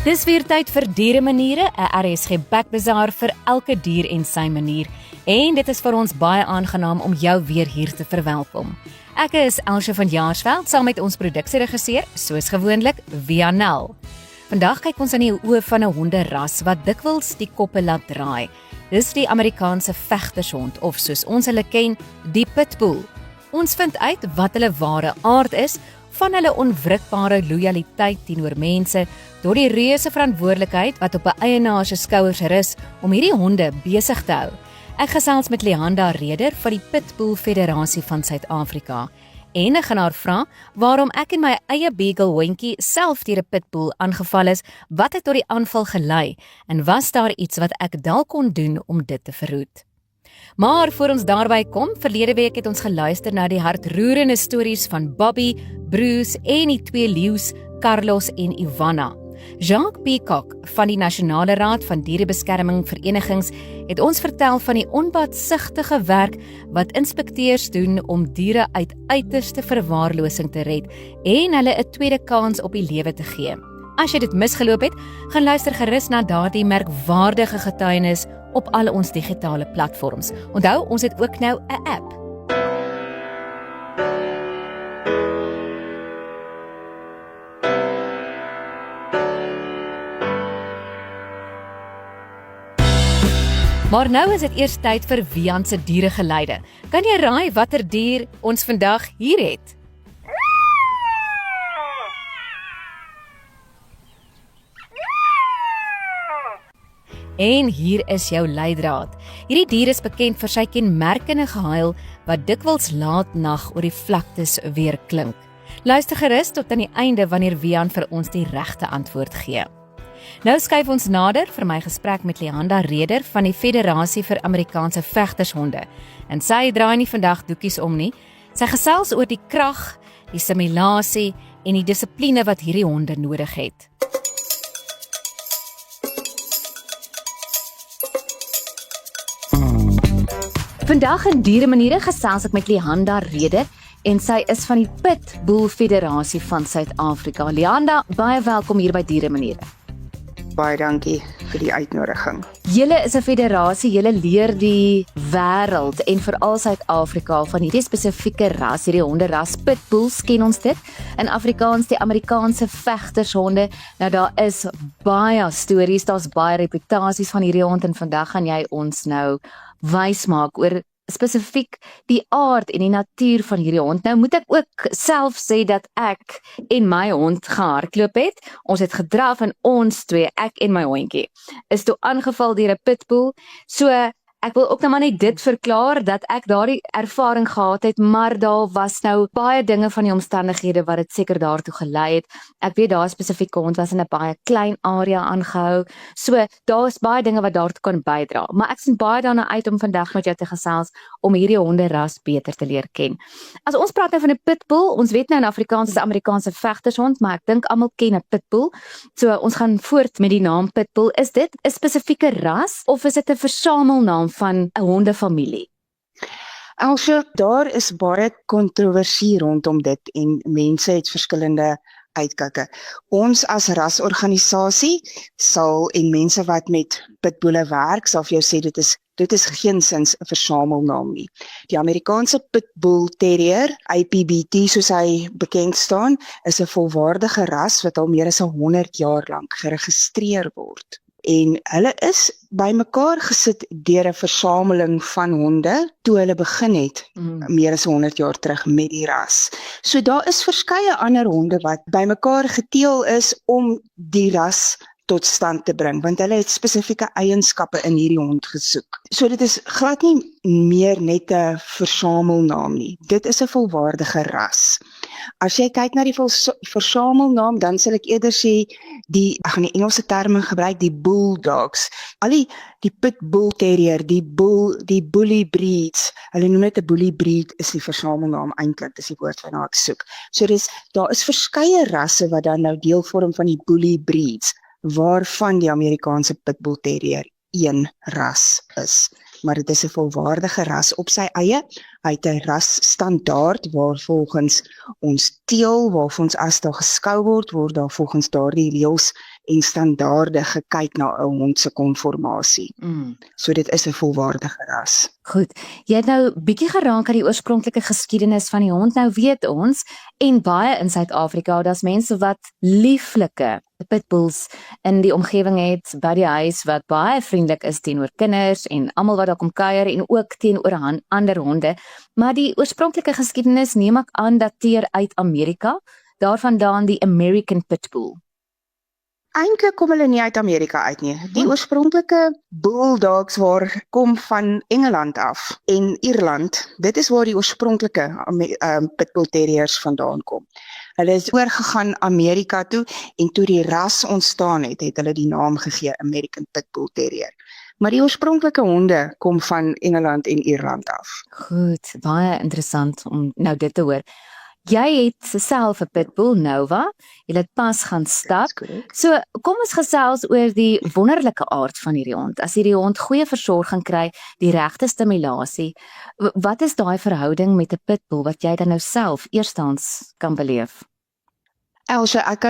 Dis weer tyd vir Dieremaniere, 'n RSG Backbazaar vir elke dier en sy manier. En dit is vir ons baie aangenaam om jou weer hier te verwelkom. Ek is Elsje van Jaarsveld, saam met ons produksieregisseur, soos gewoonlik, Vianel. Vandag kyk ons aan die oë van 'n honderas wat dikwels die koppe laat draai. Dis die Amerikaanse vegtershond, of soos ons hulle ken, die pitbull. Ons vind uit wat hulle ware aard is, van hulle onwrikbare loyaliteit teenoor mense, tot die reuse verantwoordelikheid wat op 'n eienaar se skouers rus om hierdie honde besig te hou. Ek gesels met Leanda Reder van die Pitbull Federasie van Suid-Afrika. En ek gaan haar vra waarom ek en my eie beagle hondjie self deur 'n pitbull aangeval is, wat het tot die aanval gelei en was daar iets wat ek dalk kon doen om dit te verhoed? Maar voor ons daarby kom, verlede week het ons geluister na die hartroerende stories van Bobby, Bruce en die twee leeu's, Carlos en Ivana. Jacques Peacock van die Nasionale Raad van Dierebeskerming Verenigings het ons vertel van die onbaatsigtige werk wat inspekteurs doen om diere uit uiterste verwaarlosing te red en hulle 'n tweede kans op die lewe te gee. As jy dit misgeloop het, gaan luister gerus na daardie merkwaardige getuienis op al ons digitale platforms. Onthou, ons het ook nou 'n app. Maar nou is dit eers tyd vir Wian se dieregeleide. Kan jy raai watter dier ons vandag hier het? En hier is jou leidraad. Hierdie dier is bekend vir sy kenmerkende gehuil wat dikwels laat nag oor die vlaktes weer klink. Luister gerus tot aan die einde wanneer Wian vir ons die regte antwoord gee. Nou skuif ons nader vir my gesprek met Leanda Reder van die Federasie vir Amerikaanse Vegtershonde. En sy draai nie vandag doekies om nie. Sy gesels oor die krag, die simulasie en die dissipline wat hierdie honde nodig het. Vandag in Dieremaniere gesels ek met Leanda Reder en sy is van die Pitbull Federasie van Suid-Afrika. Leanda, baie welkom hier by Dieremaniere. Baie dankie vir die uitnodiging. Julle is 'n federasie, julle leer die wêreld en veral Suid-Afrika van hierdie spesifieke ras, hierdie honderas. Pitbulls ken ons dit. In Afrikaans die Amerikaanse vegtershonde. Nou daar is baie stories, daar's baie reputasies van hierdie hond en vandag gaan jy ons nou wys maak oor spesifiek die aard en die natuur van hierdie hond. Nou moet ek ook self sê dat ek en my hond gehardloop het. Ons het gedraf en ons twee, ek en my hondjie, is toe aangeval deur 'n pitbull. So ek wil ook nou maar net dit verklaar dat ek daardie ervaring gehad het, maar daar was nou baie dinge van die omstandighede wat dit seker daartoe gelei het. Ek weet daar spesifieke hond was in 'n baie klein area aangehou. So daar is baie dinge wat daartoe kan bydra. Maar ek sien baie daarna uit om vandag met jou te gesels om hierdie honderas beter te leer ken. As ons praat nou van 'n pitbull, ons weet nou in Afrikaans is 'n Amerikaanse vegtershond, maar ek dink almal ken 'n pitbull. So ons gaan voort met die naam pitbull. Is dit 'n spesifieke ras of is dit 'n versamelnaam van 'n hondefamilie? Also, daar is baie kontroversie rondom dit en mense het verskillende uitkykke. Ons as rasorganisasie sal en mense wat met pitbulle werk, sal vir jou sê dit is geensins 'n versamelnaam nie. Die Amerikaanse Pitbull Terrier, IPBT soos hy bekend staan, is 'n volwaardige ras wat al meer as 100 jaar lank geregistreer word. En hulle is bymekaar gesit deur 'n versameling van honde toe hulle begin het meer as 100 jaar terug met die ras. So daar is verskeie ander honde wat bymekaar geteel is om die ras tot stand te bring, want hulle het spesifieke eienskappe in hierdie hond gesoek. So dit is glad nie meer net 'n versamelnaam nie. Dit is 'n volwaardige ras. As jy kyk na die versamelnaam, dan sal ek eerder sê ek gaan die Engelse terme gebruik, die bulldogs. Al die pitbull terrier, die bully breeds, hulle noem dit 'n bully breed, is die versamelnaam eintlik, dis die woord waarna ek soek. So daar is verskeie rasse wat dan nou deel vorm van die bully breeds, waarvan die Amerikaanse pitbull terrier een ras is. maar dit is 'n volwaardige ras op sy eie. Hy het 'n rasstandaard waarvolgens ons teel, waarvolgens as daar geskou word daar volgens daardie reëls en standaarde gekyk na 'n hond se konformasie. So dit is 'n volwaardige ras. Goed, jy het nou bietjie geraak aan die oorspronklike geskiedenis van die hond. Nou weet ons, en baie in Suid-Afrika, daar's mense wat lieflike pitbulls in die omgewing het by die huis wat baie vriendelik is teenoor kinders en almal wat daar kom kuier en ook teenoor ander honde. Maar die oorspronklike geskiedenis neem ek aan dateer uit Amerika, daarvandaan die American Pitbull. Eintlik kom hulle nie uit Amerika uit nie. Die oorspronklike bulldogs kom van Engeland af en Ierland. Dit is waar die oorspronklike pitbull terriers vandaan kom. Hulle is oorgegaan Amerika toe en toe die ras ontstaan het hulle die naam gegee American Pitbull Terrier. Maar die oorspronklike honde kom van Engeland en Ierland af. Goed, baie interessant om nou dit te hoor. Jy het self 'n pitbull, Nova. Jy het pas gaan stap. So, kom ons gesels oor die wonderlike aard van hierdie hond. As hierdie hond goeie versorging kry, die regte stimulasie, wat is daai verhouding met 'n pitbull wat jy dan nou self eerstens kan beleef? Elsje, ek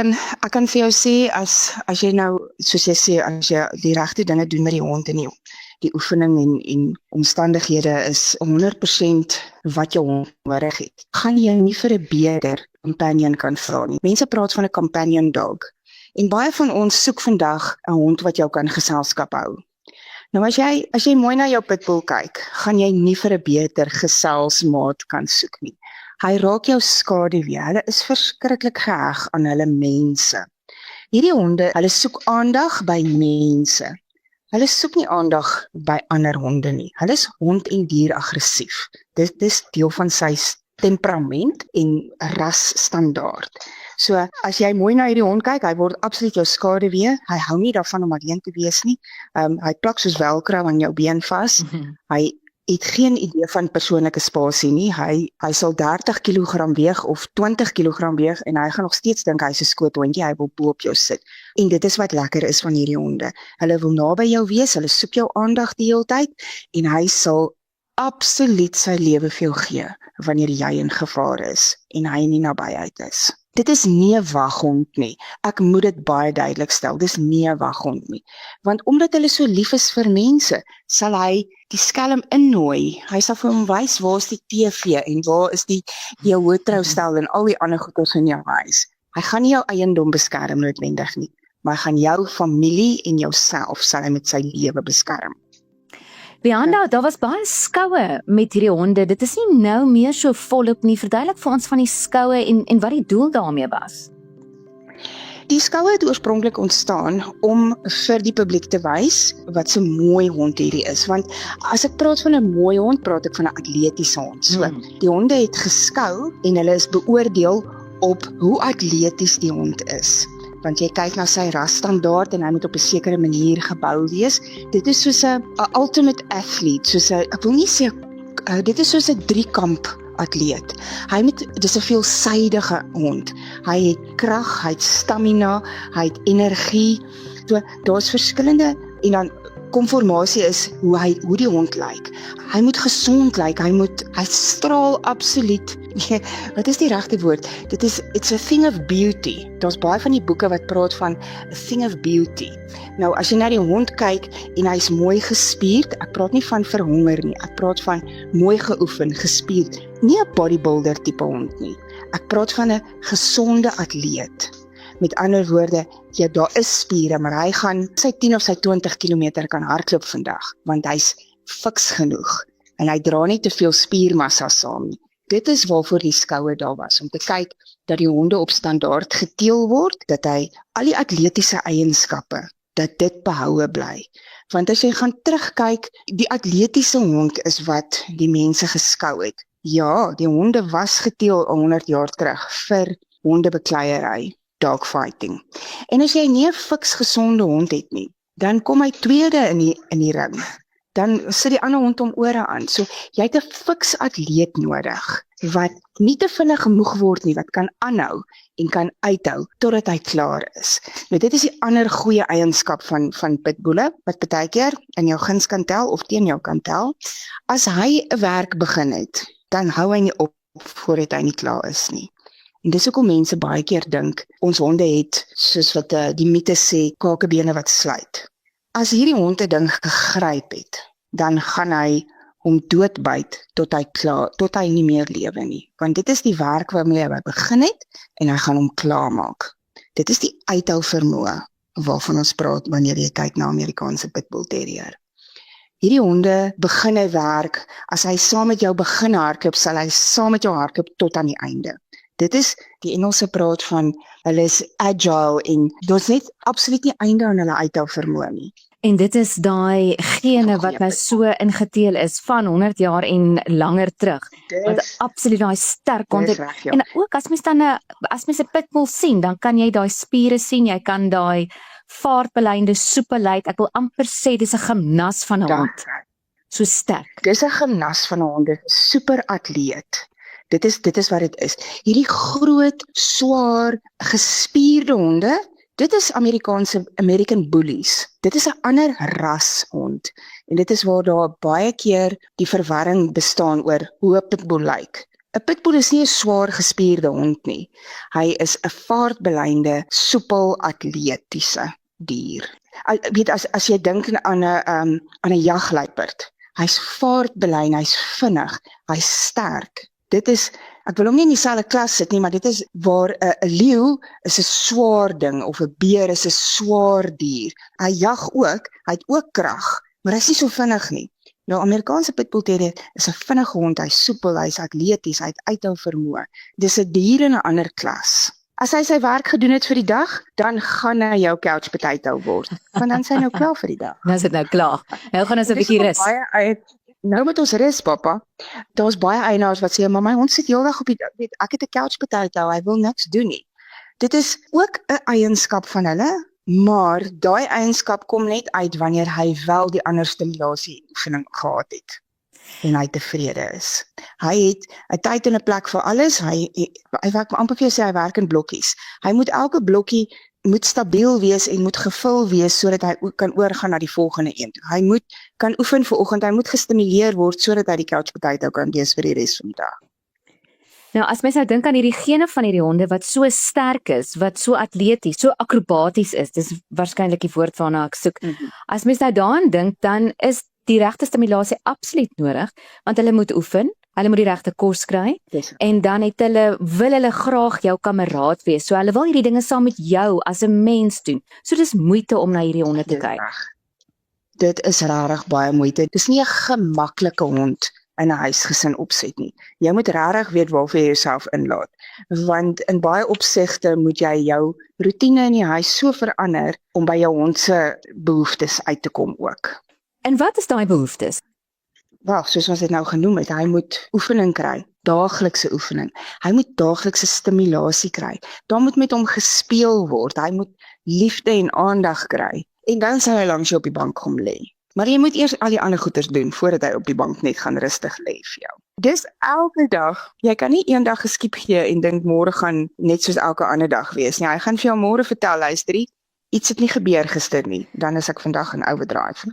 kan vir jou sê as jy nou, soos jy sê, as jy die regte dinge doen met die hond en die oefening en omstandighede is 100% wat jou hond nodig het, gaan jy nie vir 'n beter companion kan vra nie. Mense praat van 'n companion dog. En baie van ons soek vandag 'n hond wat jou kan geselskap hou. Nou as jy mooi na jou pitbull kyk, gaan jy nie vir 'n beter geselsmaat kan soek nie. Hy raak jou skaduwee. Hulle is verskriklik geheg aan hulle mense. Hierdie honde, hulle soek aandag by mense. Hulle soek nie aandag by ander honde nie. Hulle is hond en dier aggressief. Dit is deel van sy temperament en rasstandaard. So as jy mooi na hierdie hond kyk, hy word absoluut jou skaduwee. Hy hou nie daarvan om alleen te wees nie. Hy plak soos velcro aan jou been vas. Hy het geen idee van persoonlike spasie nie. Hy sal 30 kg weeg of 20 kg weeg en hy gaan nog steeds dink hy's 'n skoothondjie, hy wil bo op jou sit. En dit is wat lekker is van hierdie honde. Hulle wil naby jou wees, hulle soek jou aandag die hele tyd en hy sal absoluut sy lewe vir jou gee wanneer jy in gevaar is en hy nie nabyheid is. Dit is nie 'n waghond nie. Ek moet dit baie duidelik stel. Dis nie 'n waghond nie. Want omdat hulle so lief is vir mense, sal hy die skelm innooi. Hy sal vir hom wys waar is die TV en waar is die jou hoëtroustel en al die ander goeders in jou huis. Hy gaan nie jou eiendom beskerm noodwendig nie, maar hy gaan jou familie en jouself sal hy met sy lewe beskerm. Leanda, daar was baie skoue met hierdie honde. Dit is nie nou meer so volop nie. Verduidelik vir ons van die skoue en wat die doel daarmee was. Die skoue het oorspronklik ontstaan om vir die publiek te wys wat so mooi hond hierdie is. Want as ek praat van 'n mooi hond, praat ek van 'n atletiese hond. So, die honde het geskou en hulle is beoordeel op hoe atleties die hond is. Want jy kyk na sy rasstandaard en hy moet op 'n sekere manier gebou wees. Dit is soos 'n ultimate athlete, ek wil nie sê, dit is soos 'n driekamp atleet. Dis 'n veelsidige hond. Hy het krag, hy het stamina, hy het energie. So, daar's verskillende en dan konformasie is hoe die hond lyk. Hy moet gesond lyk, hy straal absoluut. Wat is die regte woord? It's a thing of beauty. Daar's baie van die boeke wat praat van a thing of beauty. Nou, as jy na die hond kyk en hy's mooi gespierd, ek praat nie van verhonger nie, ek praat van mooi geoefen, gespierd. Nie 'n bodybuilder tipe hond nie. Ek praat van 'n gesonde atleet. Met ander woorde, ja, daar is spiere, maar hy gaan sy 10 of sy 20 km kan hardloop vandag, want hy's fiks genoeg en hy dra nie te veel spiermassa saam nie. Dit is waarvoor die skoue daar was, om te kyk dat die honde op standaard geteel word, dat hy al die atletiese eienskappe, dat dit behoue bly. Want as jy gaan terugkyk, die atletiese hond is wat die mense geskou het. Ja, die honde was geteel 100 jaar terug vir hondebekleierery, dogfighting. En as jy nie 'n fiks gesonde hond het nie, dan kom hy tweede in die ring. Dan sit die ander hond om ore aan. So jy het 'n fiks atleet nodig. wat nie te vinnig moeg word nie, wat kan aanhou en kan uithou totdat hy klaar is. Nou dit is die ander goeie eienskap van pitbulle, wat baie keer in jou guns kan tel of teen jou kan tel. As hy 'n werk begin het, dan hou hy nie op voordat hy nie klaar is nie. En dis hoekom mense baie keer dink, ons honde het, soos wat die mite sê, kakebene wat sluit. As hierdie hond 'n ding gegryp het, dan gaan hy hom doodbyt tot hy nie meer lewe nie. Want dit is die werk waarmee hy begin het en hy gaan hom klaarmaak. Dit is die uithou vermoë waarvan ons praat wanneer jy kyk na Amerikaanse pitbull terrier. Hierdie honde begin 'n werk, as hy saam met jou begin hardloop, sal hy saam met jou hardloop tot aan die einde. Dit is die Engelse praat van, hulle is agile en daar's net absoluut nie einde aan hulle uithou vermoë nie. En dit is daai gene wat nou so ingeteel is van 100 jaar en langer terug. Wat absoluut daai sterk kontek. En ook as mens dan 'n pitbull sien, dan kan jy daai spiere sien, jy kan daai vaartbeleide soepelheid. Ek wil amper sê dis 'n gimnas van 'n hond. So sterk. Dis 'n gimnas van 'n hond, 'n super atleet. Dit is wat dit is. Hierdie groot, swaar, gespierde honde, dit is American bullies. Dit is 'n ander ras hond. En dit is waar daar baie keer die verwarring bestaan oor hoe 'n pitbull lyk. 'n Pitbull is nie 'n swaar gespierde hond nie. Hy is 'n vaartbeleide, soepel, atletiese dier. Weet as jy dink aan 'n jagluiperd, hy's vaartbeleid, hy's vinnig, hy's sterk. Dit is, ek wil hom nie in dieselfde klas sit nie, maar dit is waar 'n leeu is 'n swaar ding of 'n beer is 'n swaar dier. Hy jag ook, hy het ook krag, maar hy's nie so vinnig nie. Nou Amerikaanse pitbull terrier is 'n vinnige hond, hy's soepel, hy's atleties, hy het uithou vermoë. Dis 'n dier in 'n ander klas. As hy sy werk gedoen het vir die dag, dan gaan hy jou couch potato word. Want dan is hy nou klaar vir die dag. Dan is dit nou klaar. Nou gaan ons 'n bietjie rus. Nou met ons rus, pappa. Daar's baie eienaars wat sê, maar my hond sit heeldag op die ek het 'n couch potato, hy wil niks doen nie. Dit is ook 'n eienskap van hulle, maar daai eienskap kom net uit wanneer hy wel die ander stimulasie oefening gehad het en hy tevrede is. Hy het 'n tyd en 'n plek vir alles. Hy werk amper vir jou sê hy werk in blokkies. Hy moet elke blokkie moet stabiel wees en moet gevul wees sodat hy kan oorgaan na die volgende een. Hy moet kan oefen vir oggend, hy moet gestimuleer word sodat hy die couch potato kan wees vir die res van die dag. Nou as mens nou dink aan hierdie gene van hierdie honde wat so sterk is, wat so atleties, so akrobaties is, dis waarskynlik die woord waarna ek soek. As mens nou daaraan dink, dan is die regte stimulasie absoluut nodig, want hulle moet oefen. Hulle moet die regte kos kry en dan wil hulle graag jou kameraad wees. So hulle wil hierdie dinge saam met jou as 'n mens doen. So dis moeite om na hierdie honde te kyk. Dit is regtig baie moeite. Dis nie 'n gemaklike hond in 'n huisgesin opset nie. Jy moet regtig weet waarvoor jy jouself inlaat. Want in baie opsigte moet jy jou roetine in die huis so verander om by jou hond se behoeftes uit te kom ook. En wat is daai behoeftes? Wel, soos ons dit nou genoem het, hy moet oefening kry, daaglikse oefening. Hy moet daaglikse stimulasie kry. Daar moet met hom gespeel word. Hy moet liefde en aandag kry. En dan sal hy langs jou op die bank kom lê. Maar jy moet eers al die ander goeders doen voordat hy op die bank net gaan rustig lê vir jou. Dis elke dag. Jy kan nie eendag geskiep gee en dink môre gaan net soos elke ander dag wees nie. Hy gaan vir jou môre vertel, luister, iets het nie gebeur gister nie. Dan is ek vandag in overdrive.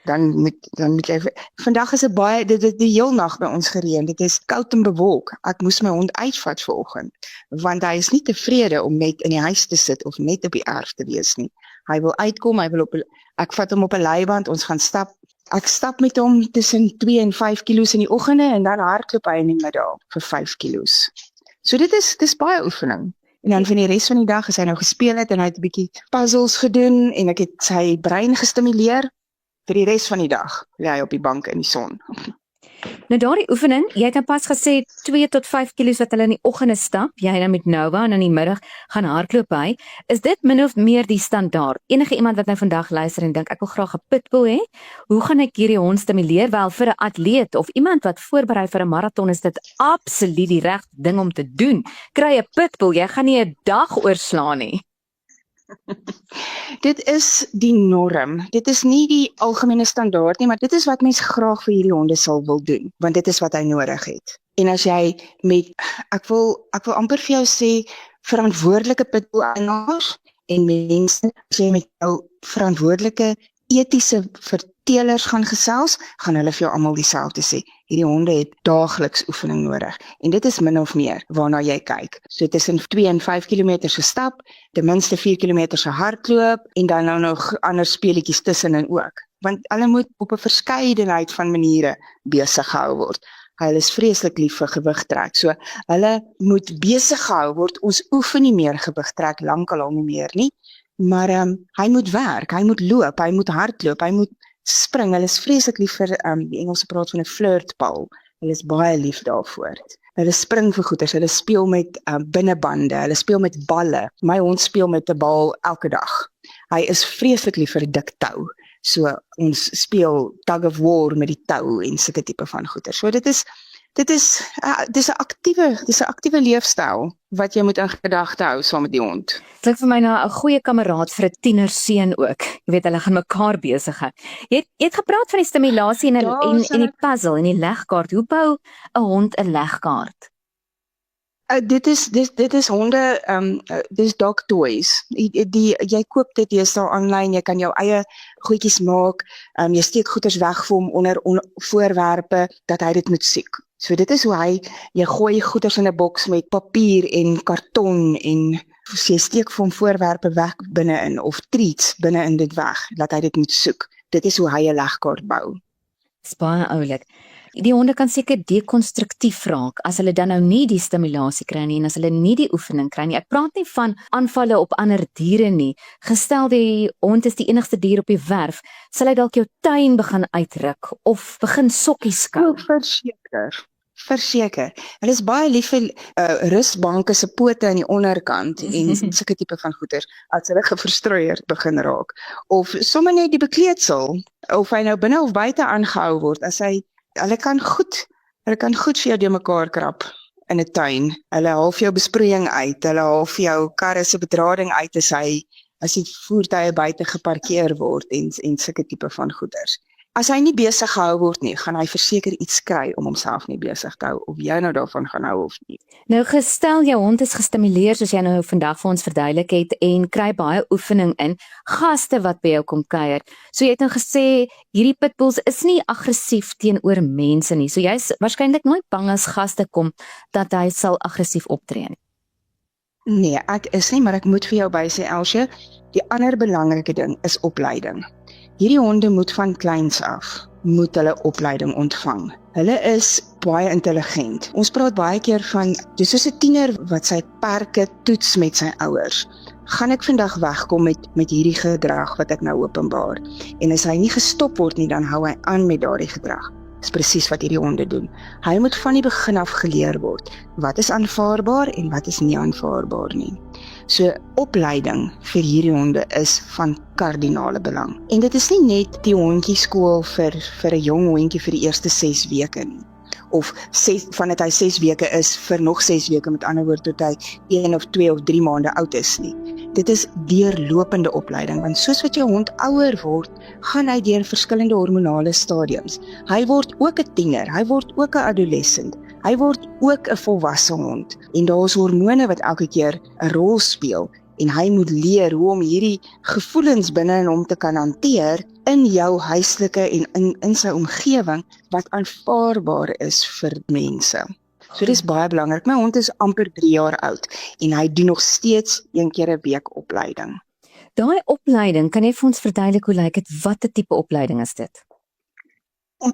Dan moet jy vandag is 'n baie dit die heel nag by ons gereën. Dit is koud en bewolk. Ek moes my hond uitvat vanoggend want hy is nie tevrede om net in die huis te sit of net op die erf te wees nie. Hy wil uitkom, ek vat hom op 'n leiband, ons gaan stap. Ek stap met hom tussen 2 en 5 kilos in die oggende en dan hardloop hy in die middag vir 5 kilos. So dis baie oefening. En dan van die res van die dag as hy nou gespeel het en hy het 'n bietjie puzzles gedoen en ek het sy brein gestimuleer. Vir die res van die dag lê hy op die bank in die son. Nou daardie oefening, jy het nou pas gesê 2 tot 5 kilos wat hulle in die oggende stap, jy dan met Nova en in die middag gaan hardloop hy. Is dit min of meer die standaard? Enige iemand wat nou vandag luister en dink ek wil graag 'n pitbull hê, hoe gaan ek hierdie hond stimuleer? Wel vir 'n atleet of iemand wat voorberei vir 'n maraton is dit absoluut die regte ding om te doen. Kry 'n pitbull, jy gaan nie 'n dag oorslaan nie. Dit is die norm. Dit is nie die algemene standaard nie, maar dit is wat mens graag vir hierdie honde sal wil doen, want dit is wat hy nodig het. En as jy met ek wil amper vir jou sê verantwoordelike pitbull-eienaars en mense, as jy met jou verantwoordelike etiese vertelers gaan gesels, gaan hulle vir jou almal dieselfde sê. Hierdie honde het daagliks oefening nodig. En dit is min of meer waarna jy kyk. So tussen 2 en 5 km se stap, ten minste 4 km se hardloop en dan nou nog ander speletjies tussenin ook. Want hulle moet op 'n verskeidenheid van maniere besig gehou word. Hulle is vreeslik lief vir gewig trek. So hulle moet besig gehou word. Ons oefen nie meer gewig trek lankal al nie meer nie. Maar hy moet werk, hy moet loop, hy moet hardloop, hy moet spring. Hulle is vreeslik lief vir die Engelse praat van 'n flirtbal. Hulle is baie lief daarvoor. Hulle spring vir goeders, hulle speel met binnebande, hulle speel met balle. My hond speel met 'n bal elke dag. Hy is vreeslik lief vir 'n dik tou. So ons speel tug of war met die tou en sulke tipe van goeders. So dis 'n aktiewe leefstyl wat jy moet in gedagte hou saam met die hond. Klink vir my na 'n goeie kameraad vir 'n tienerseun ook. Jy weet, hulle gaan mekaar besig hou. Jy het gepraat van die stimulasie en die puzzle en die legkaart. Hoe bou 'n hond 'n legkaart? Dit is honde, dis dog toys. Jy koop dit deesdae aanlyn, jy kan jou eie goedjies maak, jy steek goeders weg vir hom onder voorwerpe dat hy dit moet soek. So dit is hoe jy gooi goeders in 'n boks met papier en karton en jy steek vir hom voorwerpe weg binne-in of treats binne-in dit weg, dat hy dit moet soek. Dit is hoe hy 'n legkaart bou. Dis baie oulik. Die honde kan seker dekonstruktief raak as hulle dan nou nie die stimulasie kry nie en as hulle nie die oefening kry nie. Ek praat nie van aanvalle op ander diere nie. Gestel die hond is die enigste dier op die werf, sal hy dalk jou tuin begin uitruk of begin sokkies skou. Verseker. Hulle is baie lief vir rusbanke se pote aan die onderkant en sulke tipe van goeders as hulle gefrustreerd begin raak. Of sommer net die bekleedsel, of hy nou binne of buite aangehou word, hulle kan goed vir jou deur mekaar krap in 'n tuin. Hulle haal vir jou besproeiing uit, hulle haal vir jou karre se bedrading uit as die voertuie buite geparkeer word en sulke tipe van goeders. As hy nie besig gehou word nie, gaan hy verseker iets kry om homself nie besig te hou, of jy nou daarvan gaan hou of nie. Nou gestel jou hond is gestimuleer soos jy nou vandag vir ons verduidelik het en kry baie oefening in, gaste wat by jou kom kuier. So jy het nou gesê hierdie pitbulls is nie aggressief teenoor mense nie. So jy is waarskynlik nooit bang as gaste kom dat hy sal aggressief optree nie. Nee, ek is nie, maar ek moet vir jou bysê Elsje, die ander belangrike ding is opleiding. Hierdie honde moet van kleins af, moet hulle opleiding ontvang. Hulle is baie intelligent. Ons praat baie keer van, dis soos 'n tiener wat sy perke toets met sy ouers. Gaan ek vandag wegkom met hierdie gedrag wat ek nou openbaar? En as hy nie gestop word nie, dan hou hy aan met daardie gedrag. Dis presies wat hierdie honde doen. Hy moet van die begin af geleer word. Wat is aanvaarbaar en wat is nie aanvaarbaar nie. So opleiding vir hierdie honde is van kardinale belang. En dit is nie net die hondjieskool vir 'n jong hondjie vir die eerste 6 weke nie. Of vandat hy 6 weke is vir nog 6 weke, met ander woorde tot hy 1 of 2 of 3 maande oud is nie. Dit is deurlopende opleiding, want soos wat jou hond ouer word, gaan hy deur verskillende hormonale stadiums. Hy word ook 'n tiener, hy word ook 'n adolescent, hy word ook 'n volwasse hond. En daar is hormone wat elke keer 'n rol speel. En hy moet leer hoe om hierdie gevoelens binne in hom te kan hanteer in jou huislike en in sy omgewing wat aanvaarbaar is vir mense. So dis baie belangrik. My hond is amper 3 jaar oud en hy doen nog steeds 1 keer 'n week opleiding. Daai opleiding, kan jy vir ons verduidelik hoe lyk dit? Watter tipe opleiding is dit?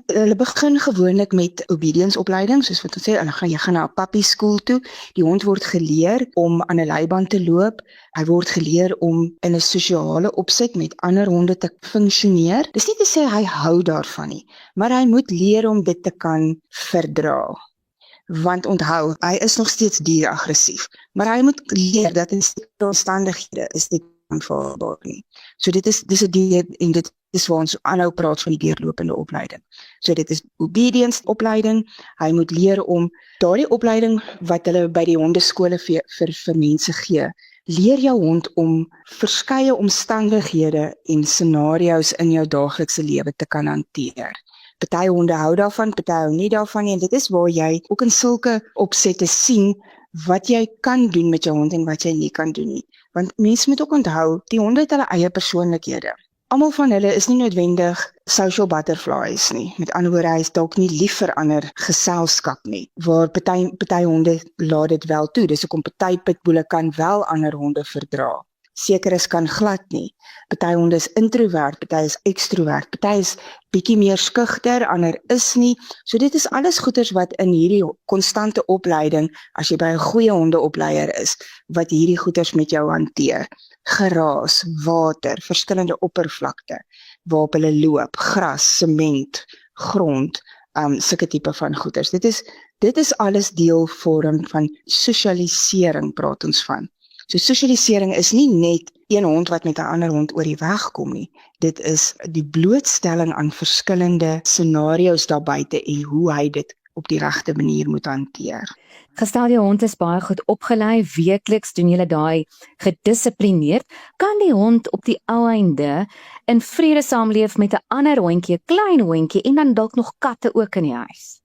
Hulle begin gewoonlik met obedience opleiding, soos wat ons sê, jy gaan na 'n puppy school toe. Die hond word geleer om aan 'n leiband te loop. Hy word geleer om in 'n sosiale opset met ander honde te funksioneer. Dis nie te sê hy hou daarvan nie, maar hy moet leer om dit te kan verdra. Want onthou, hy is nog steeds dieraggressief, maar hy moet leer dat in sekere omstandighede is dit aanvaarbaar nie. So dit is 'n deur en dit is waar ons aanhou praat van die deurlopende opleiding. So dit is obedience opleiding. Hy moet leer om daardie opleiding wat hulle by die hondeskole vir mense gee, leer jou hond om verskeie omstandighede en scenario's in jou daaglikse lewe te kan hanteer. Party honde hou daarvan, party hou nie daarvan nie, en dit is waar jy ook in sulke opsette sien wat jy kan doen met jou hond en wat jy nie kan doen nie. Want mense moet ook onthou, die honde het hulle eie persoonlikhede. Almal van hulle is nie noodwendig social butterflies nie. Met ander woorde, hy is dalk nie lief vir ander geselskap nie. Waar party honde laat dit wel toe. Dis hoekom party pitbulle kan wel ander honde verdra. Sekeres kan glad nie. Party honde is introvert, party is extrovert, party is bietjie meer skugter, ander is nie. So dit is alles goeters wat in hierdie konstante opleiding, as jy by 'n goeie hondeopleier is, wat hierdie goeters met jou hanteer. Geraas, water, verskillende oppervlakte, waarop hulle loop, gras, sement, grond, sulke tipe van goeters. Dit is alles deel vorm van sosialisering, praat ons van. So sosialisering is nie net een hond wat met 'n ander hond oor die weg kom nie. Dit is die blootstelling aan verskillende scenario's daar buite en hoe hy dit op die regte manier moet hanteer. Gestel jou hond is baie goed opgelei, weekliks doen julle daai gedissiplineerd, kan die hond op die ou einde in vrede saamleef met 'n ander hondjie, 'n klein hondjie en dan dalk nog katte ook in die huis?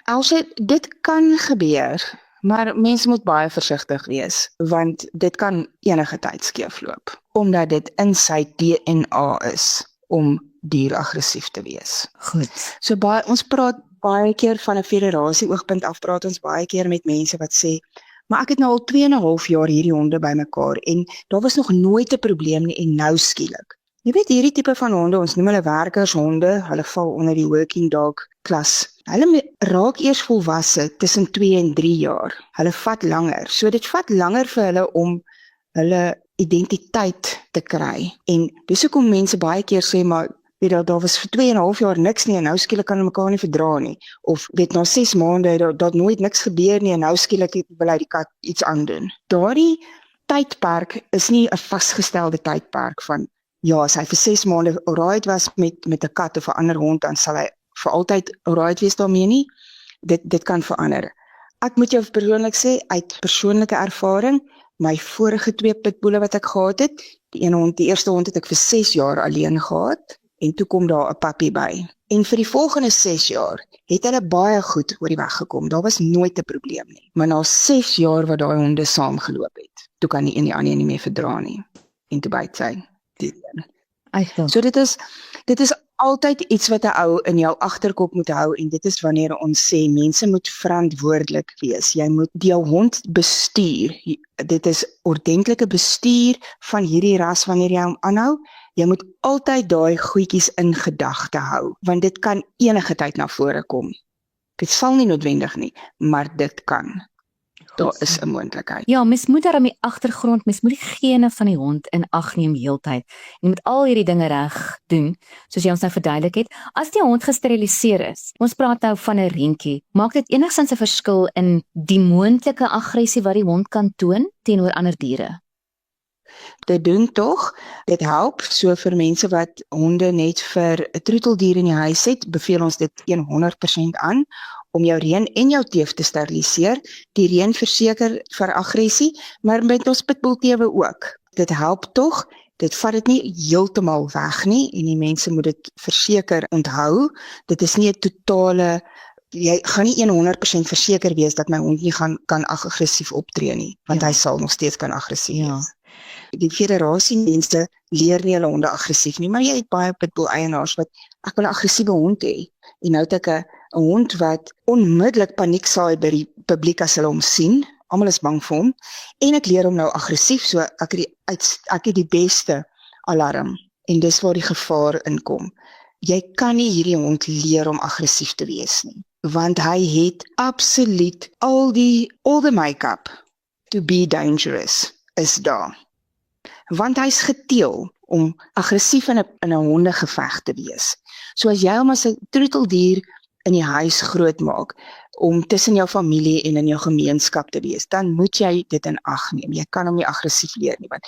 Also, dit kan gebeur, maar mense moet baie versigtig wees, want dit kan enige tyd skeefloop, omdat dit in sy DNA is om dieraggressief te wees. Goed. So ons praat baie keer van 'n federasie oogpunt af, praat ons baie keer met mense wat sê, maar ek het nou al 2,5 jaar hierdie honde bymekaar en daar was nog nooit 'n probleem nie en nou skielik. Jy weet hierdie tipe van honde, ons noem hulle werkershonde, hulle val onder die working dog klas. Hulle raak eers volwasse tussen 2 en 3 jaar. Hulle vat langer. So dit vat langer vir hulle om hulle identiteit te kry. En dis hoekom mense baie keer sê, maar weet jy, daar was vir 2,5 jaar niks nie en nou skielik kan hulle mekaar nie verdra nie. Of weet na 6 maande dat nooit niks gebeur nie en nou skielik wil hy die kat iets aandoen. Daardie tydperk is nie 'n vasgestelde tydperk van ja, as hy vir 6 maande alright was met 'n kat of 'n ander hond, dan sal hy vir altyd alright wees daarmee nie. Dit kan verander. Ek moet jou persoonlik sê, uit persoonlike ervaring, my vorige 2 pitbulle wat ek gehad het, die eerste hond het ek vir 6 jaar alleen gehad, en toe kom daar 'n puppy by. En vir die volgende 6 jaar het hulle baie goed oor die weg gekom. Daar was nooit 'n probleem nie. Maar na 6 jaar wat daai honde saamgeloop het, toe kan die een die ander nie meer verdra nie. En toe byt sy die een. So dit is altyd iets wat 'n ou in jou agterkop moet hou, en dit is wanneer ons sê mense moet verantwoordelik wees. Jy moet jou hond bestuur. Dit is ordentlike bestuur van hierdie ras wanneer jy hom aanhou. Jy moet altyd daai goedjies in gedagte hou, want dit kan enige tyd na vore kom. Dit sal nie noodwendig nie, maar dit kan. Daar is 'n moontlikheid. Ja, mens moet daar in die agtergrond, mens moet die gene van die hond in ag neem heeltyd. Jy moet al hierdie dinge reg doen, soos jy ons nou verduidelik het. As die hond gesteriliseer is, ons praat nou van 'n rentjie, maak dit enigstens 'n verskil in die moontlike aggressie wat die hond kan toon teenoor ander diere? Dit doen tog, dit help. So vir mense wat honde net vir 'n troeteldier in die huis het, beveel ons dit 100% aan om jou reën en jou teef te steriliseer. Die reën verseker vir aggressie, maar met ons pitbullteewe ook. Dit help tog. Dit vat dit nie heeltemal weg nie en die mense moet dit verseker onthou. Dit is nie 'n totale, jy gaan nie 100% verseker wees dat my hond nie kan aggressief optree nie, want hy sal nog steeds kan aggressief wees. Die federasie mense leer nie hulle honde aggressief nie, maar jy het baie pitbull eienaars wat ek wil 'n aggressiewe hond hê. En nou het ek 'n hond wat onmiddellik paniek saai by die publiek as hulle hom sien. Almal is bang vir hom en ek leer hom nou aggressief, so ek het die beste alarm en dis waar die gevaar inkom. Jy kan nie hierdie hond leer om aggressief te wees nie, want hy het absoluut all the make-up to be dangerous is daar. Want hy's geteel om aggressief in 'n hondegeveg te wees. So as jy hom as 'n troeteldier in die huis grootmaak, om tussen jou familie en in jou gemeenskap te wees, dan moet jy dit in ag neem. Jy kan hom nie aggressief leer nie, want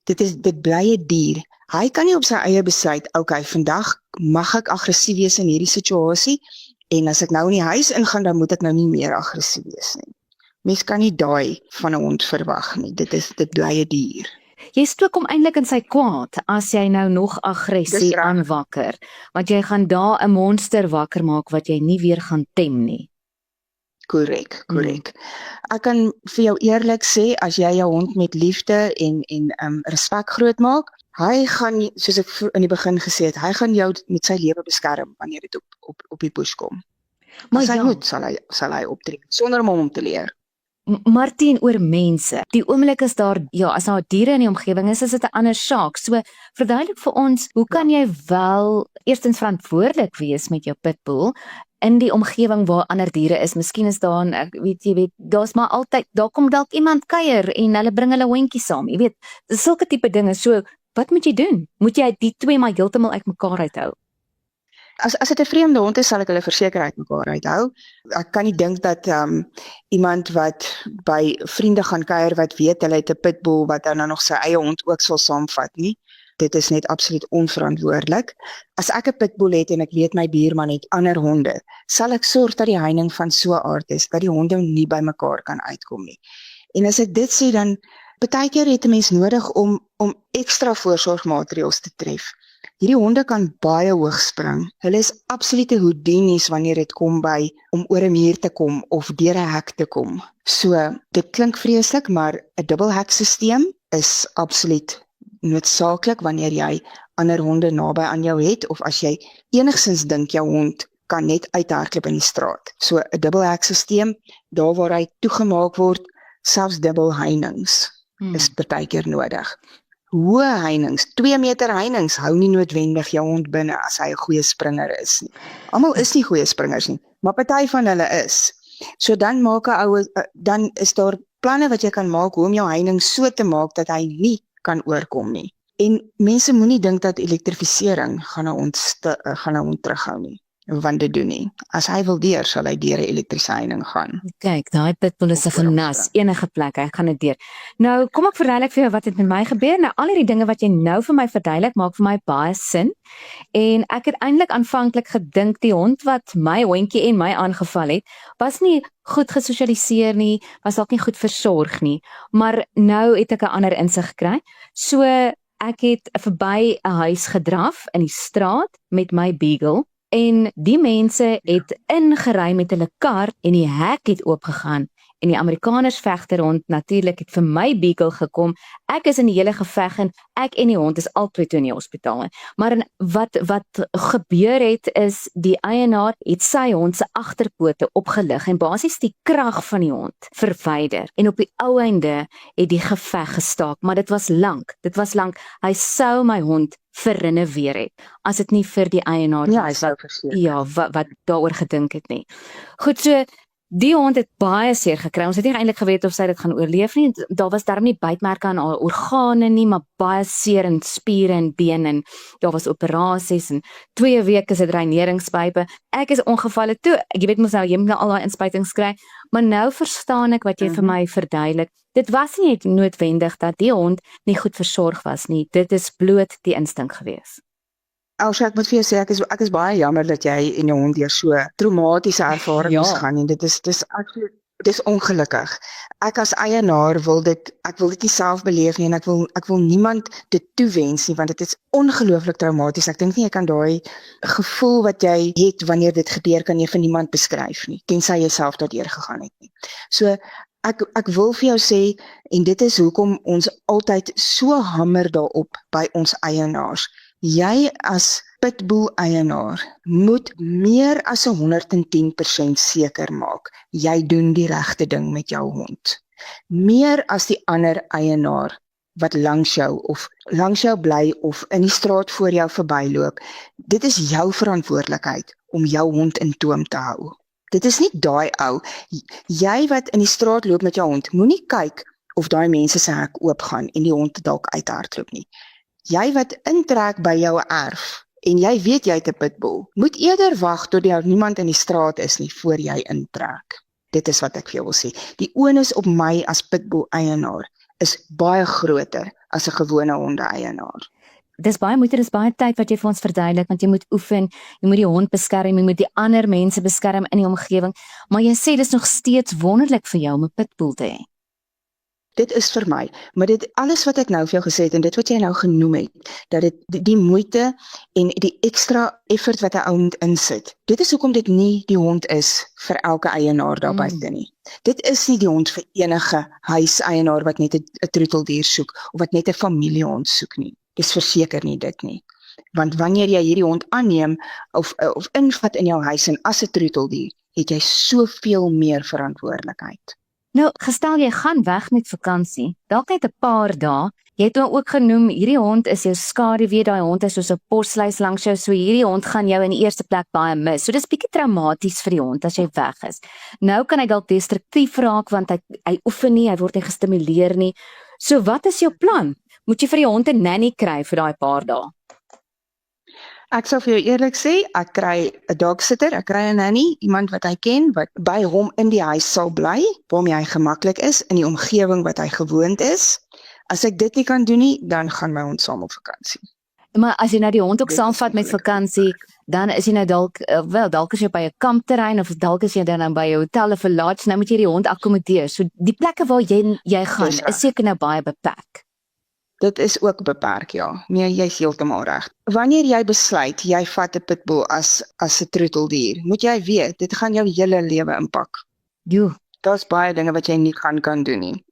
dit bly 'n dier. Hy kan nie op sy eie besluit, okay, vandag mag ek aggressief wees in hierdie situasie, en as ek nou in die huis ingaan, dan moet ek nou nie meer aggressief wees nie. Mens kan nie daai van 'n hond verwag nie. Dit bly 'n dier. Jy stook hom eintlik in sy kwaad as jy nou nog aggressie Dis reg. aanwakker, want jy gaan daar 'n monster wakker maak wat jy nie weer gaan tem nie. Korrek. Ek kan vir jou eerlik sê, as jy jou hond met liefde en respek grootmaak, hy gaan, soos ek in die begin gesê het, hy gaan jou met sy lewe beskerm wanneer dit op die bush kom. Maar As hy ja. moet, sal hy optree, sonder om hom te leer. Maar teenoor mense, die oomblik is daar, ja, as daar diere in die omgewing is dit 'n ander saak. So, verduidelik vir ons, hoe kan jy wel eerstens verantwoordelik wees met jou pitbull in die omgewing waar ander diere is? Miskien is daar, jy weet, daar's maar altyd, daar kom dalk iemand kuier en hulle bring hulle hondjie saam, jy weet, sulke tipe dinge. So, wat moet jy doen? Moet jy die twee maar heeltemal uitmekaar uithou? As dit 'n vreemde hond is, sal ek hulle verseker uitmekaar uithou. Ek kan nie dink dat iemand wat by vriende gaan kuier wat weet hulle het 'n pitbull wat dan nog sy eie hond ook sal saamvat nie. Dit is net absoluut onverantwoordelik. As ek 'n pitbull het en ek weet my buurman het ander honde, sal ek sorg dat die heining van so 'n aard is dat die honde nie by mekaar kan uitkom nie. En as ek dit sê, dan partykeer het 'n mens nodig om ekstra voorsorgmaatreëls te tref. Hierdie honde kan baie hoog spring. Hulle is absolute Houdinis wanneer dit kom by om oor 'n muur te kom of deur 'n hek te kom. So, dit klink vreeslik, maar 'n dubbelhekstelsel is absoluut noodsaaklik wanneer jy ander honde naby aan jou het of as jy enigsins dink jou hond kan net uithardloop in die straat. So 'n dubbelhekstelsel, daar waar hy toegemaak word, selfs dubbel heininge is partykeer nodig. Hoë heininge, 2 meter heininge hou nie noodwendig jou hond binne as hy 'n goeie springer is nie. Almal is nie goeie springers nie, maar party van hulle is. So dan dan is daar planne wat jy kan maak hoe om jou heining so te maak dat hy nie kan oorkom nie. En mense moenie dink dat elektrifisering gaan nou ons terughou nie, want dit doen nie. As hy wil deur, sal hy deur 'n elektriese heining gaan. Kyk, daai pitbull is 'n genas, enige plek, hy gaan dit deur. Nou, kom ek verduidelik vir jou wat het met my gebeur. Nou, al hierdie dinge wat jy nou vir my verduidelik, maak vir my baie sin. En ek het eintlik aanvanklik gedink die hond wat my hondjie en my aangeval het, was nie goed gesosialiseer nie, was dalk nie goed versorg nie. Maar nou het ek 'n ander insig gekry. So, ek het verby 'n huis gedraf in die straat met my beagle. En die mense het ingery met hulle kar en die hek het oopgegaan en die Amerikaners vegter hond natuurlik het vir my beagle gekom. Ek is in die hele geveg en ek en die hond is albei toe in die hospitaal. Maar wat gebeur het is die eienaar het sy hond se agterpote opgelig en basies die krag van die hond verwyder. En op die ou einde het die geveg gestaak, maar dit was lank. Hy sou my hond verrinneweer het as dit nie vir die eienaar Ja, hy sou verseker. ja, wat daaroor gedink het nie. Goed, so die hond het baie seer gekry. Ons het nie eintlik geweet of sy dit gaan oorleef nie. Daar was darm nie bytmerke aan haar organe nie, maar baie seer in spiere en bene en daar was operasies en 2 weke se dreineringspype. Ek is ongevalle toe. Jy weet mos nou jy moet nou al daai inspuitings kry, maar nou verstaan ek wat jy vir my verduidelik. Dit was nie noodwendig dat die hond nie goed versorg was nie. Dit is bloot die instink gewees. Elsje, ek moet vir jou sê, ek is baie jammer dat jy en jou hond deur so traumatiese ervaring moes gaan en dit is ongelukkig. Ek as eienaar ek wil dit nie self beleef nie en ek wil niemand dit toewens nie want dit is ongelooflik traumaties. Ek dink nie jy kan daai gevoel wat jy het wanneer dit gebeur kan jy vir niemand beskryf nie, tensy jy self daardeur gegaan het nie. So ek wil vir jou sê en dit is hoekom ons altyd so hamer daarop by ons eienaars. Jy as pitbull eienaar moet meer as 110% seker maak jy doen die regte ding met jou hond. Meer as die ander eienaar wat langs jou bly of in die straat voor jou verbyloop. Dit is jou verantwoordelikheid om jou hond in toom te hou. Dit is nie daai ou. Jy wat in die straat loop met jou hond, moenie kyk of daai mense se hek oopgaan en die hond dalk uithardloop nie. Jy wat intrek by jou erf en jy weet jy het 'n pitbull, moet eerder wag tot daar niemand in die straat is nie voor jy intrek. Dit is wat ek vir jou wil sê. Die onus op my as pitbull eienaar is baie groter as 'n gewone honde eienaar. Dis baie moeite, dis baie tyd wat jy vir ons verduidelik, want jy moet oefen, jy moet die hond beskerm, jy moet die ander mense beskerm in die omgewing, maar jy sê dis nog steeds wonderlik vir jou om 'n pitbull te hê. Dit is vir my, maar dit alles wat ek nou vir jou gesê het en dit wat jy nou genoem het, dat dit die moeite en die ekstra effort wat 'n ou insit. Dit is hoekom dit nie die hond is vir elke eienaar daar buite nie. Dit is nie die hond vir enige huiseienaar wat net 'n troeteldier soek of wat net 'n familiehond soek nie. Dis verseker nie dit nie. Want wanneer jy hierdie hond aanneem of invat in jou huis en as 'n troeteldier, het jy soveel meer verantwoordelikheid. Nou, gestel jy gaan weg met vakansie, dalk net 'n paar dae. Jy het nou ook genoem, hierdie hond is jou skaduwee, daai hond is soos 'n posluis langs jou, so hierdie hond gaan jou in die eerste plek baie mis. So dis bietjie traumaties vir die hond as jy weg is. Nou kan hy dalk destruktief raak want hy oefen nie, hy word nie gestimuleer nie. So wat is jou plan? Moet jy vir die hond 'n nanny kry vir daai paar dae? Ek sal vir jou eerlik sê, ek kry 'n dog sitter, ek kry 'n nanny, iemand wat hy ken, wat by hom in die huis sal bly, waarmee hy gemaklik is, in die omgewing wat hy gewoond is. As ek dit nie kan doen nie, dan gaan my hond saam op vakansie. Maar as jy nou die hond ook saamvat met vakansie, dan is jy nou dalk is jy by 'n kampterrein of dalk is jy dan nou by 'n hotel of 'n lodge, nou moet jy die hond akkommodeer. So die plekke waar jy gaan, is seker nou baie beperk. Dit is ook beperk, ja. Nee, jy is heeltemal reg. Wanneer jy besluit, jy vat 'n pitbull as 'n troeteldier, moet jy weet, dit gaan jou hele lewe impak. Jo. Daar's baie dinge wat jy nie kan doen nie.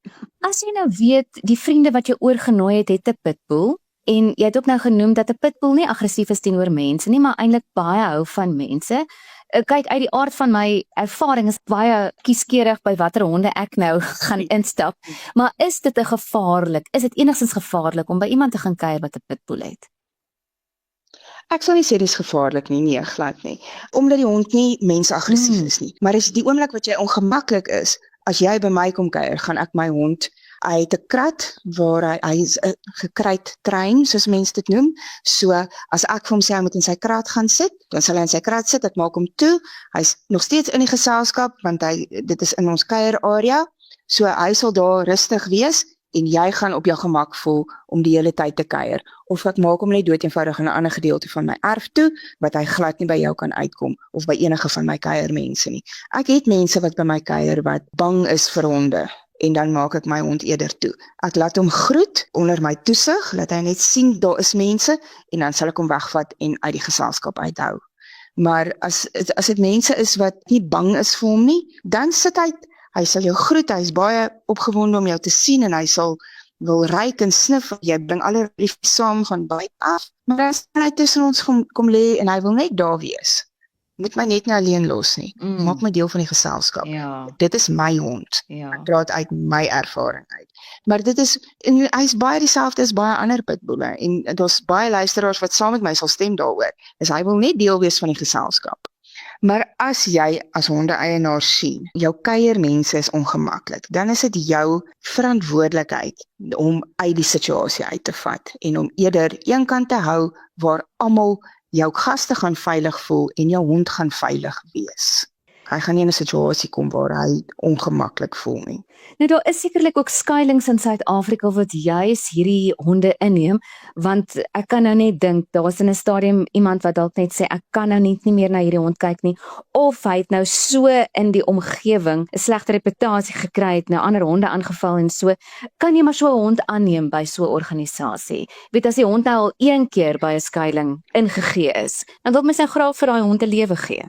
As jy nou weet, die vriende wat jy oorgenooi het 'n pitbull, en jy het ook nou genoem dat 'n pitbull nie aggressief is teenoor mense nie, maar eintlik baie hou van mense. Kyk, uit die aard van my ervaring is baie kieskeurig by watter honde ek nou gaan instap, maar is dit enigstens gevaarlik om by iemand te gaan kuier wat 'n pitbull het? Ek sal nie sê dis gevaarlik nie, nee, glad nie. Omdat die hond nie mensaggressief is nie. Maar is die oomblik wat jy ongemaklik is, as jy by my kom kuier, gaan ek my hond, hy het 'n krat waar hy is 'n gekruit trein, soos mense dit noem. So as ek vir hom sê hy moet in sy krat gaan sit, dan sal hy in sy krat sit, ek maak hom toe. Hy's nog steeds in die geselskap want dit is in ons kuierarea. So hy sal daar rustig wees en jy gaan op jou gemak voel om die hele tyd te kuier. Of ek maak hom net dood eenvoudig in 'n ander gedeelte van my erf toe, wat hy glad nie by jou kan uitkom of by enige van my kuiermense nie. Ek het mense wat by my kuier wat bang is vir honde. En dan maak ek my hond eerder toe. Ek laat hom groet onder my toesig, laat hy net sien daar is mense en dan sal ek hom wegvat en uit die geselskap uithou. Maar as dit mense is wat nie bang is vir hom nie, dan sit hy sal jou groet, hy is baie opgewonde om jou te sien en hy sal wil ruik en snif, jy bring alle briefs saam van buite af, maar dan sal hy tussen ons kom lê en hy wil net daar wees. Moet my net nie alleen los nie. Maak my deel van die geselskap. Ja. Dit is my hond. Ja. Ek praat uit my ervaring uit. Maar dit is, en hy is baie dieselfde as baie ander pitbulle. En daar's baie luisteraars wat saam met my sal stem daaroor. Dus hy wil net deel wees van die geselskap. Maar as jy as honde-eienaar sien, jou kuiermense is ongemaklik, dan is dit jou verantwoordelikheid om uit die situasie uit te vat en om eerder een kant te hou waar almal jou gaste gaan veilig voel en jou hond gaan veilig wees. Hy gaan nie in 'n situasie kom waar hy ongemaklik voel nie. Nou daar is sekerlik ook skuilings in Suid-Afrika wat juis hierdie honde inneem, want ek kan nou net dink, daar's in 'n stadium iemand wat dalk net sê ek kan nou net nie meer na hierdie hond kyk nie, of hy het nou so in die omgewing 'n slegte reputasie gekry, het nou ander honde aangeval en so, kan jy maar so 'n hond aanneem by so 'n organisasie. Weet as die hond nou al een keer by 'n skuiling ingegee is, dan wil mens nou graag vir daai hond 'n lewe gee.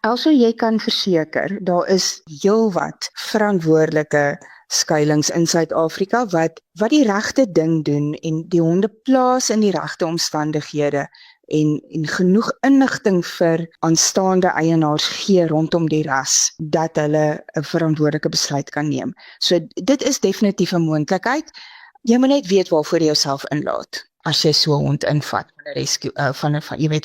Also jy kan verseker, daar is heelwat verantwoordelike skuilings in Suid-Afrika wat die regte ding doen en die honde plaas in die regte omstandighede en genoeg inligting vir aanstaande eienaars gee rondom die ras dat hulle 'n verantwoordelike besluit kan neem. So dit is definitief 'n moontlikheid. Jy moet net weet waarvoor jy jouself inlaat as jy so 'n hond invat van 'n rescue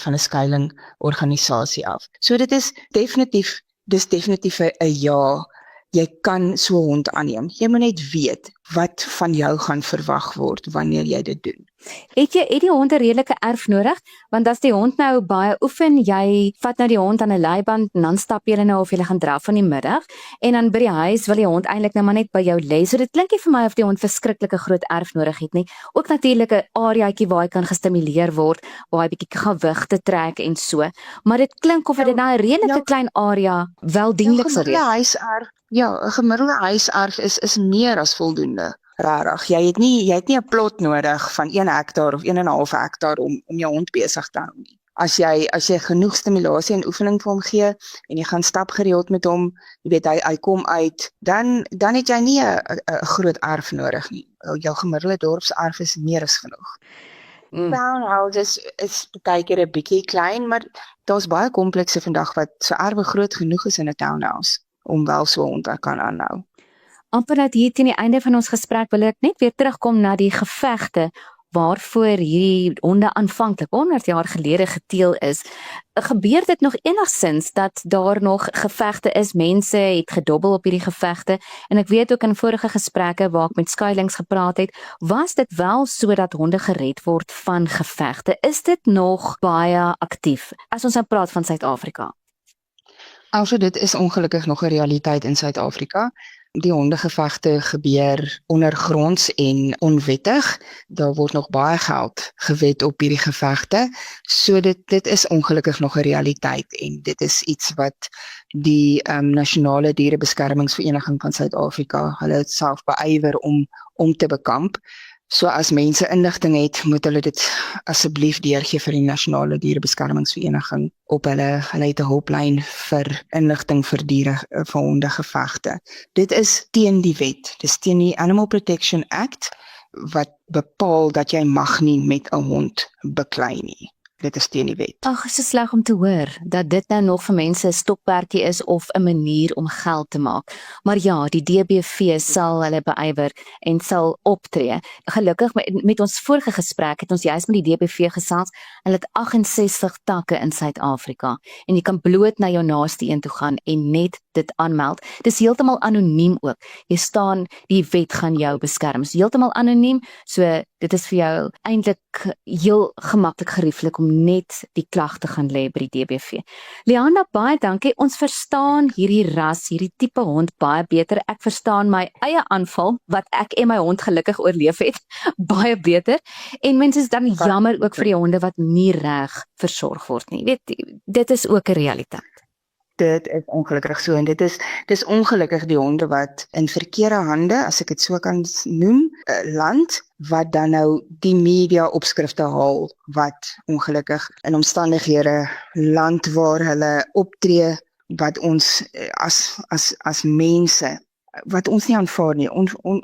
van 'n skuiling organisasie af. So dit is definitief 'n ja. Jy kan so 'n hond aanneem. Jy moet net weet wat van jou gaan verwag word wanneer jy dit doen. Het die hond 'n redelike erf nodig? Want as die hond nou baie oefen, jy vat nou die hond aan 'n leiband en dan stap julle nou of julle gaan draf van die middag en dan by die huis wil die hond eintlik nou maar net by jou lê. So dit klink nie vir my of die hond verskriklike groot erf nodig het nie. Ook natuurlik 'n areaatjie waar hy kan gestimuleer word, waar hy bietjie gewigte trek en so. Maar dit klink of dit nou 'n redelike klein area wel dienlik sal wees. Ja, 'n gemiddelde huiserf is meer as voldoende. Rarig. Jy het nie 'n plot nodig van 1 hektaar of 1,5 hektaar om jou hond besig te hou nie. As jy genoeg stimulasie en oefening vir hom gee en jy gaan stap gereeld met hom, jy weet hy kom uit, dan het jy nie 'n groot erf nodig nie. Jou gemiddelde dorpserf is meer as genoeg. Townhouses is baie keer 'n bietjie klein, maar daar's baie komplekse vandag wat so erwe groot genoeg is in 'n townhouse om wel so 'n hond te kan aanhou. Amper net hier teen die einde van ons gesprek wil ek net weer terugkom na die gevegte waarvoor hierdie honde aanvanklik 100 jaar gelede geteel is. Gebeur dit nog enigsins dat daar nog gevegte is? Mense het gedobbel op hierdie gevegte en ek weet ook in vorige gesprekke waar ek met skuilings gepraat het, was dit wel so dat honde gered word van gevegte. Is dit nog baie aktief as ons nou praat van Suid-Afrika? Also dit is ongelukkig nog 'n realiteit in Suid-Afrika. Die hondegevegte gebeur ondergronds en onwettig. Daar word nog baie geld gewet op hierdie gevegte. So dit is ongelukkig nog 'n realiteit en dit is iets wat die Nasionale Dierebeskermingsvereniging van Suid-Afrika hulle self beywer om te bekamp. So as mense inligting het, moet hulle dit asseblief deurgee vir die Nasionale Dierebeskermingsvereniging op hulle het 'n hulplyn vir inligting vir diere vir hondegevegte. Dit is teen die wet. Dis teen die Animal Protection Act wat bepaal dat jy mag nie met 'n hond beklei nie. Dit is teen die wet. Ag, is so sleg om te hoor dat dit nou nog vir mense 'n stokperdjie is of 'n manier om geld te maak. Maar ja, die DBV sal hulle beywer en sal optree. Gelukkig met ons vorige gesprek het ons juist met die DBV gesels. Hulle het 68 takke in Suid-Afrika en jy kan bloot na jou naaste een toe gaan en net dit aanmeld. Dis heeltemal anoniem ook. Jy staan, die wet gaan jou beskerm. Dis heeltemal anoniem, so dit is vir jou eintlik heel gemaklik gerieflik om net die klag te gaan lê by die DBV. Leanda, baie dankie. Ons verstaan hierdie ras, hierdie tipe hond baie beter. Ek verstaan my eie aanval wat ek en my hond gelukkig oorleef het baie beter. En mense is dan jammer ook vir die honde wat nie reg versorg word nie. Weet, dit is ook 'n realiteit. Dit is ongelukkig so en dis ongelukkig die honde wat in verkeerde hande, as ek dit so kan noem, land wat dan nou die media opskrifte haal wat ongelukkig in omstandighede land waar hulle optree wat ons as mense wat ons nie aanvaar nie,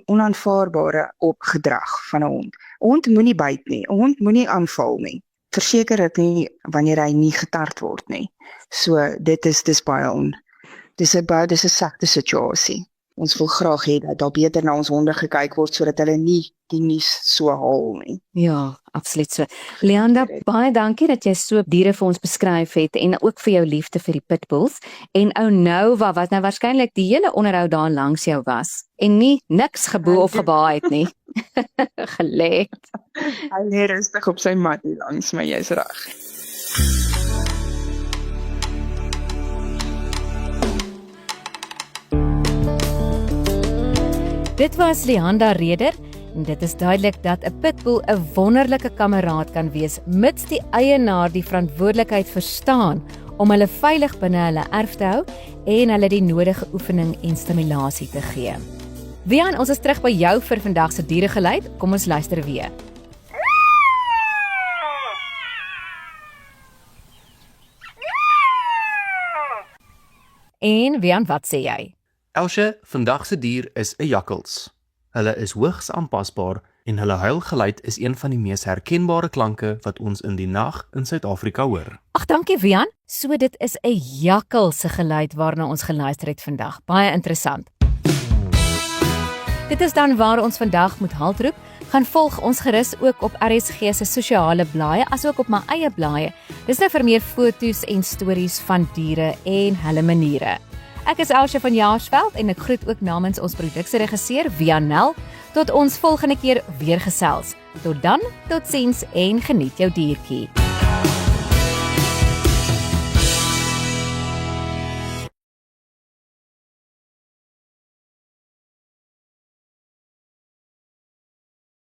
onaanvaarbare opgedrag van 'n hond. 'n Hond moenie byt nie, 'n hond moenie aanval nie. Verseker dit nie wanneer hy nie getart word nie. So dis baie dis 'n sagte situasie. Ons wil graag hê dat daar beter na ons honde gekyk word sodat hulle nie die nuus so haal nie. Ja, absoluut so. Leanda, baie dankie dat jy so diere vir ons beskryf het en ook vir jou liefde vir die pitbulls en ou Nova wat nou waarskynlik die hele onderhoud daar langs jou was en nie niks geboe of gebaai het nie. Gelê. Hy lê rustig op sy mat hier langs my, jy's reg. Dit was Leanda Reder en dit is duidelik dat 'n pitbull 'n wonderlike kameraad kan wees mits die eienaar die verantwoordelikheid verstaan om hulle veilig binne hulle erf te hou en hulle die nodige oefening en stimulasie te gee. Wian, ons is terug by jou vir vandag se dieregeluid. Kom ons luister weer. En Wian, wat sê jy? Elsje, vandag se dier is 'n jakkals. Hulle is hoogs aanpasbaar en hulle huilgeluid is een van die mees herkenbare klanke wat ons in die nag in Suid-Afrika hoor. Ag, dankie Wian. So dit is 'n jakkals se geluid waarna ons geluister het vandag. Baie interessant. Dit is dan waar ons vandag moet haltroep. Gaan volg ons gerus ook op RSG se sosiale blaaie asook op my eie blaaie. Dis nou vir meer foto's en stories van diere en hulle maniere. Ek is Elsje van Jaarsveld en ek groet ook namens ons produksieregisseur Wianel. Tot ons volgende keer weer gesels. Tot dan, totsiens en geniet jou diertjie.